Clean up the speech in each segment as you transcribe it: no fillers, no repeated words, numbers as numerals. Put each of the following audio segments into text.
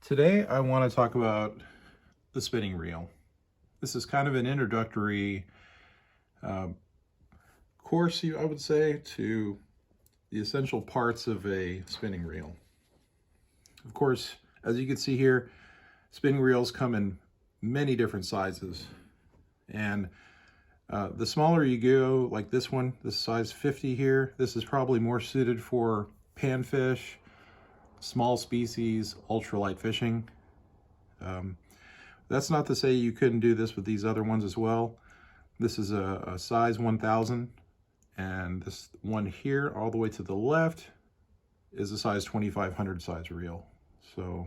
Today I want to talk about the spinning reel. This is kind of an introductory uh, course, I would say, to the essential parts of a spinning reel. Of course, as you can see here, spinning reels come in many different sizes. And the smaller you go, like this one, this size 50 here, this is probably more suited for panfish, small species, ultralight fishing. That's not to say you couldn't do this with these other ones as well. This is a size 1000, and this one here all the way to the left is a size 2500 size reel. So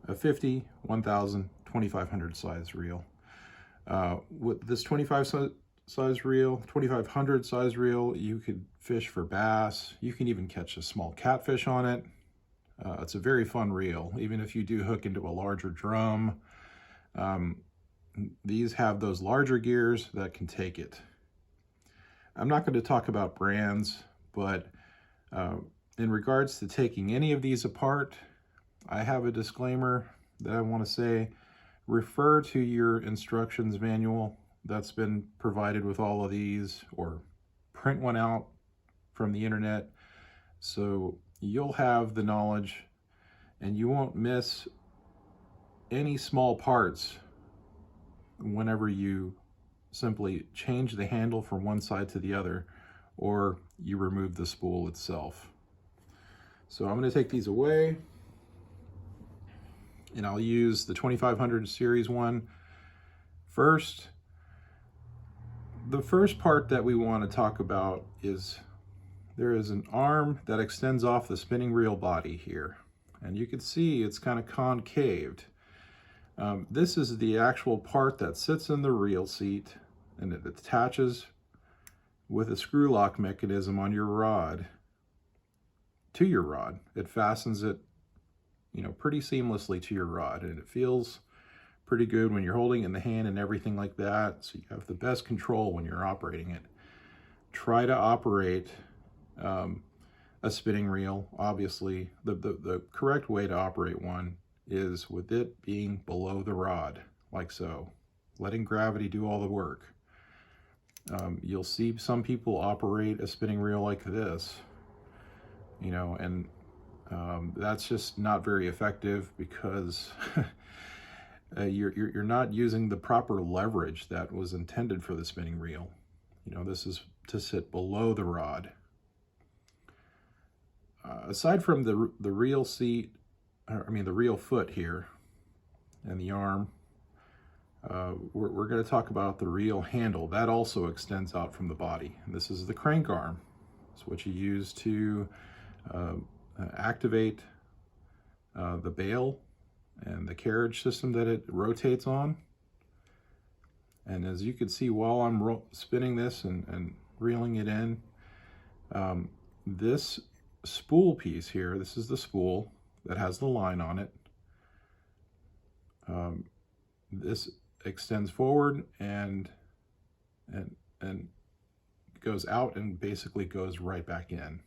a 50, 1000, 2500 size reel. With this 2500 size reel, you could fish for bass. You can even catch a small catfish on it. It's a very fun reel, even if you do hook into a larger drum. These have those larger gears that can take it. I'm not going to talk about brands, but in regards to taking any of these apart, I have a disclaimer that I want to say. Refer to your instructions manual that's been provided with all of these, or print one out from the internet, so you'll have the knowledge and you won't miss any small parts whenever you simply change the handle from one side to the other, or you remove the spool itself. So I'm going to take these away, and I'll use the 2500 series one first. The first part that we want to talk about is there is an arm that extends off the spinning reel body here, and you can see it's kind of concaved. This is the actual part that sits in the reel seat, and it attaches with a screw lock mechanism on your rod to your rod. It fastens it, pretty seamlessly to your rod, and it feels pretty good when you're holding it in the hand and everything like that. So you have the best control when you're operating it. Try to operate a spinning reel. Obviously, the correct way to operate one is with it being below the rod, like so, letting gravity do all the work. You'll see some people operate a spinning reel like this, and that's just not very effective, because you're not using the proper leverage that was intended for the spinning reel. This is to sit below the rod. Aside from the reel seat, the reel foot here and the arm, we're going to talk about the reel handle. That also extends out from the body. And this is the crank arm. It's what you use to activate the bail and the carriage system that it rotates on. And as you can see, while I'm spinning this and reeling it in, this spool piece here, this is the spool that has the line on it. This extends forward and goes out and basically goes right back in.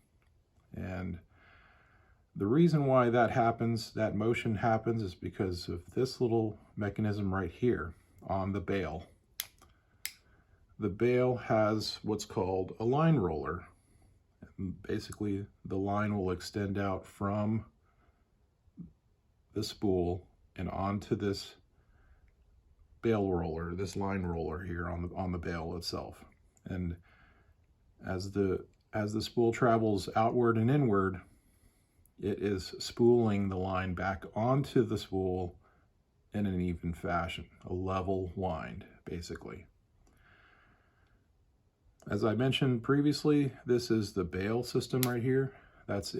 And the reason why that happens, that motion happens, is because of this little mechanism right here on the bail. The bail has what's called a line roller. Basically, the line will extend out from the spool and onto this bail roller, this line roller here on the bail itself. And as the spool travels outward and inward, it is spooling the line back onto the spool in an even fashion, a level wind, basically. As I mentioned previously, this is the bail system right here. That's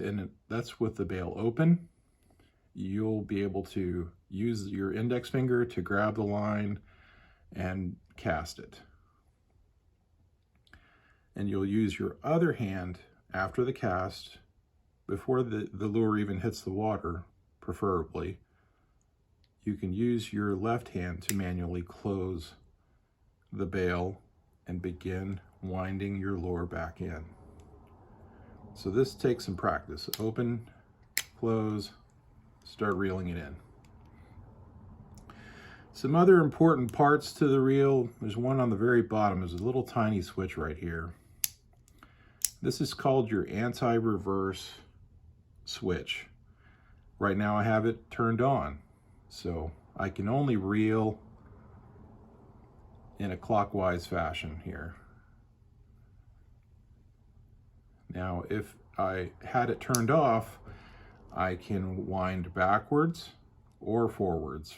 with the bail open. You'll be able to use your index finger to grab the line and cast it. And you'll use your other hand after the cast, before the lure even hits the water, preferably. You can use your left hand to manually close the bail and begin winding your lure back in. So this takes some practice. Open, close, start reeling it in. Some other important parts to the reel, there's one on the very bottom. There's a little tiny switch right here. This is called your anti-reverse switch. Right now I have it turned on, so I can only reel in a clockwise fashion here. Now, if I had it turned off, I can wind backwards or forwards,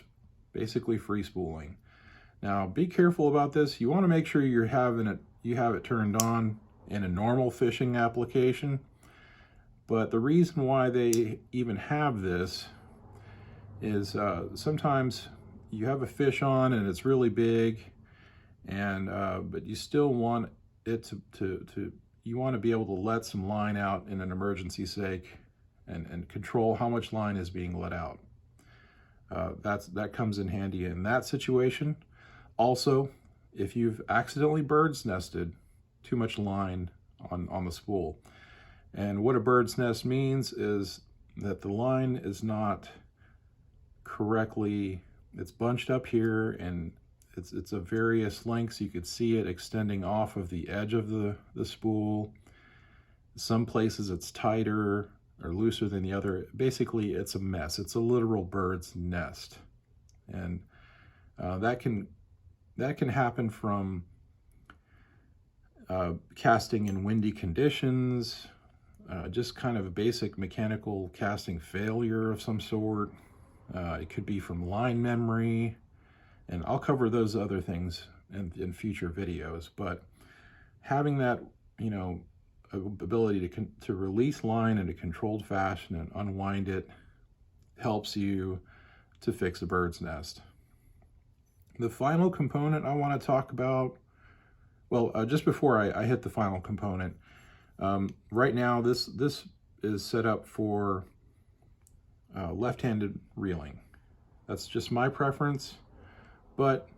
basically free spooling. Now, be careful about this. You want to make sure you have it turned on in a normal fishing application. But the reason why they even have this is sometimes you have a fish on and it's really big, and but you still want it you want to be able to let some line out in an emergency sake and control how much line is being let out. That comes in handy in that situation. Also, if you've accidentally bird's nested too much line on the spool. And what a bird's nest means is that the line is not correctly, it's bunched up here, and it's of various lengths. You could see it extending off of the edge of the spool. Some places it's tighter or looser than the other. Basically, it's a mess. It's a literal bird's nest. And that can happen from casting in windy conditions, just kind of a basic mechanical casting failure of some sort. It could be from line memory, and I'll cover those other things in future videos. But having that, ability to release line in a controlled fashion and unwind it helps you to fix a bird's nest. The final component I want to talk about, well, just before I hit the final component, right now this is set up for left-handed reeling. That's just my preference, but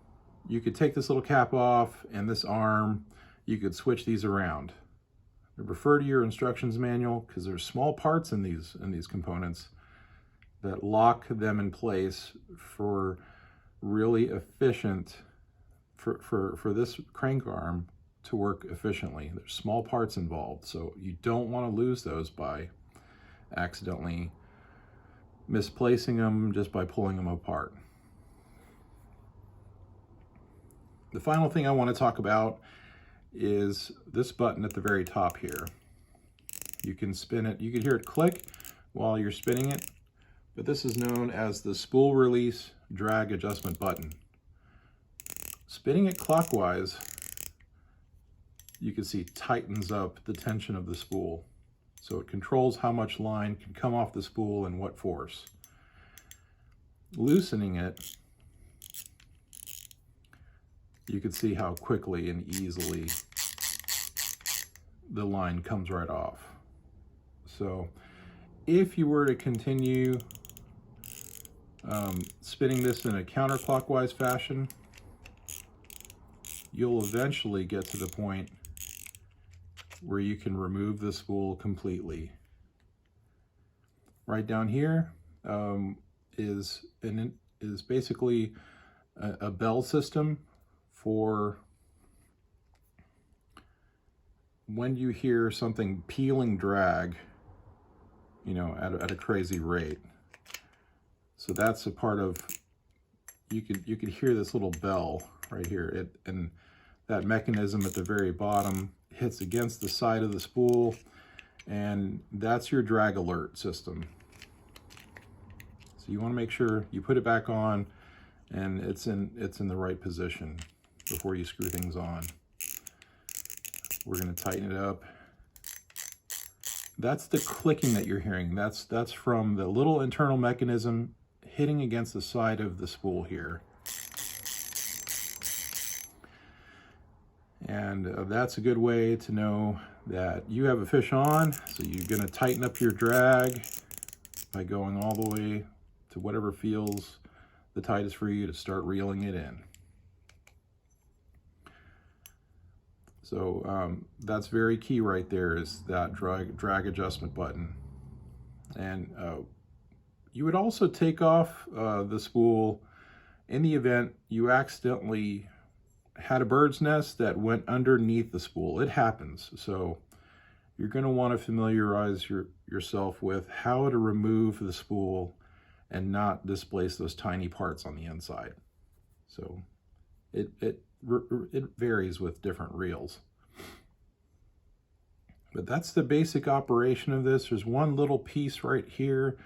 you could take this little cap off and this arm, you could switch these around. Refer to your instructions manual, because there's small parts in these components that lock them in place for really efficient, for this crank arm to work efficiently. There's small parts involved, so you don't want to lose those by accidentally misplacing them just by pulling them apart. The final thing I want to talk about is this button at the very top here. You can spin it, you can hear it click while you're spinning it, but this is known as the spool release drag adjustment button. Spinning it clockwise, you can see tightens up the tension of the spool. So it controls how much line can come off the spool and what force. Loosening it, you can see how quickly and easily the line comes right off. So if you were to continue spinning this in a counterclockwise fashion, you'll eventually get to the point where you can remove the spool completely. Right down here is basically a bell system for when you hear something peeling drag, at a crazy rate. So that's a part of, you could hear this little bell right here, and that mechanism at the very bottom hits against the side of the spool, and that's your drag alert system. So you want to make sure you put it back on and it's in the right position before you screw things on. We're going to tighten it up. That's the clicking that you're hearing. That's from the little internal mechanism hitting against the side of the spool here. And that's a good way to know that you have a fish on. So you're going to tighten up your drag by going all the way to whatever feels the tightest for you to start reeling it in. So that's very key right there, is that drag adjustment button. And You would also take off the spool in the event you accidentally had a bird's nest that went underneath the spool. It happens. So you're going to want to familiarize yourself with how to remove the spool and not displace those tiny parts on the inside. So it varies with different reels. But that's the basic operation of this. There's one little piece right here.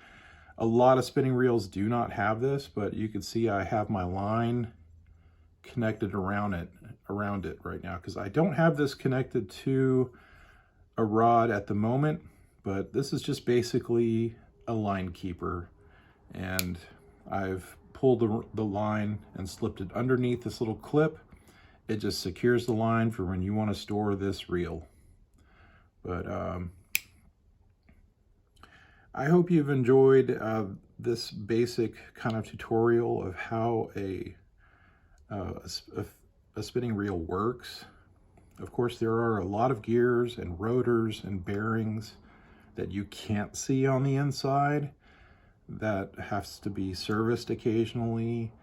A lot of spinning reels do not have this, but you can see I have my line connected around it right now, because I don't have this connected to a rod at the moment, but this is just basically a line keeper, and I've pulled the line and slipped it underneath this little clip. It just secures the line for when you want to store this reel. But I hope you've enjoyed this basic kind of tutorial of how a spinning reel works. Of course, there are a lot of gears and rotors and bearings that you can't see on the inside that has to be serviced occasionally.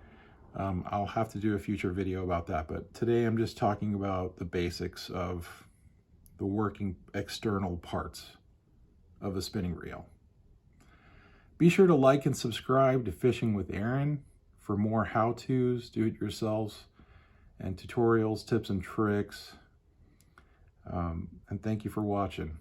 I'll have to do a future video about that, but today I'm just talking about the basics of the working external parts of a spinning reel. Be sure to like and subscribe to Fishing with Aaron for more how-tos, do-it-yourselves, and tutorials, tips and tricks. And thank you for watching.